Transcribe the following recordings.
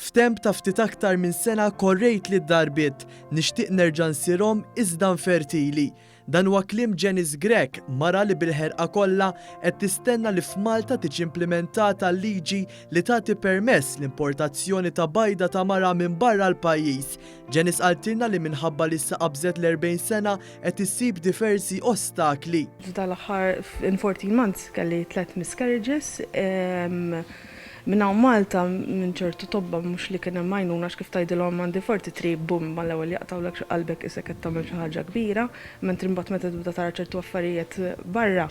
F'temp ta' ftit aktar minn sena korrejt li d-darbiet, nixtieq nerġa' nsirhom iżda infertili. Dan huwa kliem Janice Grech, mara li bil-ħerqa kollha qed tistenna li f'Malta tiġi implementata liġi li tagħti permess l-importazzjoni ta' bajda ta' mara minn barra l-pajjiż. Janice qaltilna li minħabba li issa qabżet l-40 sena qed issib diversi ostakli. Dal-aħħar in 14 months kelli 3 miscarriages. Minna Malta minn ċertu tobba mux li kien hemm għajnuna kif tgħidilhom għandi 43 bum mal-ewwel jaqtawlek qalbek isek qed tagħmel xi ħaġa kbira, mentri mbagħad meta tibda tara ċertu affarijiet barra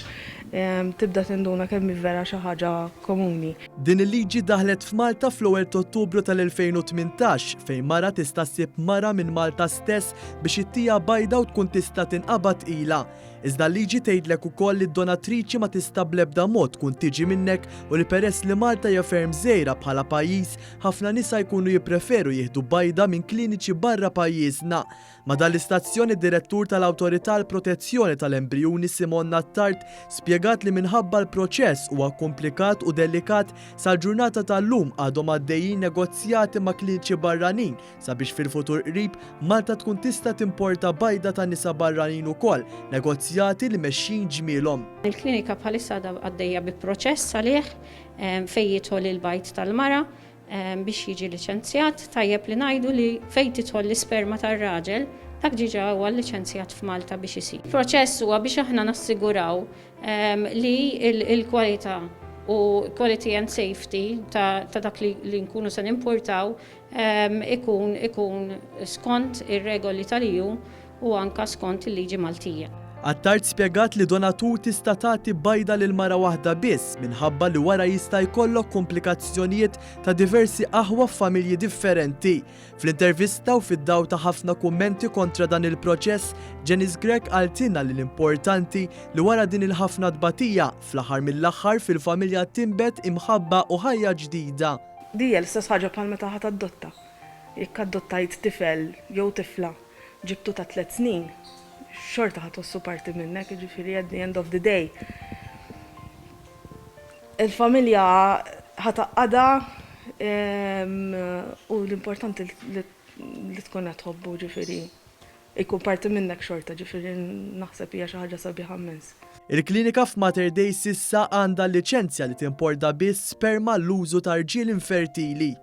tibda tinduna kemm vera xi ħaġa komuni. Din il-liġi daħlet f'Malta fl-ewwel ta' Ottubru tal-2018 fejn mara tista' ssib mara minn Malta stess biex ittija bajda u tkun tista' tinqabad ilha. Iżda l-liġi tgħidlek ukoll li d-donatriċi ma tista' bl-ebda mod tkun tiġi minnek u li peress li Malta hija ferm żgħira bħala pajjiż, ħafna nisa jkunu jippreferu jieħdu bajda minn kliniċi barra pajjiżna. Ma dal-istazzjoni direttur tal-Awtorità għall Protezzjoni tal-Embrijuni Simon Nattart spjegat li minħabba l-proċess huwa komplikat u delikat sal-ġurnata tal-lum għadhom għaddejjin negozjati ma' kliniċi barranin sabiex fil-futur qrib Malta tkun tista' timporta bajda ta' nisa barranin ukoll, negozjati li mexxin ġmielhom. Il-klinika bħalissa għaddejja bi proċess għalih fejn jidħol il-bajt tal-mara biex jiġi liċenzjat, tajjeb li ngħidu li fejn tidħol l-isperma tar-raġel dak ġiġa huwa liċenzjat f'Malta biex isir. Il-proċess huwa biex aħna nassiguraw li l-kwalità u quality and safety ta' dak li nkunu se nimportaw ikun skont ir-regoli tal-EU u anka skont il-liġi Maltija. Attart spjegat li donatur tista' tagħti bajda lil mara waħda biss minħabba li wara jista' jkollok komplikazzjonijiet ta' diversi aħwa f'familji differenti. Fl-intervista u fid-daw ta' ħafna kummenti kontra dan il-proċess, Janice Grech qaltilna li l-importanti li wara din il-ħafna tbatija fl-aħħar mill-aħħar fil-familja timbet imħabba u ħajja ġdida. Dija l-istess ħaġa bħal meta ħadd adotta. Jekk adottajt tifel jew tifla ġibtu ta' 3 snin, xorta ħatossu parti minnek, ġifiri at the end of the day. Il-familja ħataqqada u l-importanti li tkun qed tħobbu ġifiri ikun parti minnek xorta, ġifiri naħseb hija xi ħaġa sabiħa immens. Il-klinika f'Mater Dei sissa għandha liċenzja li timporta biss sperma l-użu ta' irġiel infertili.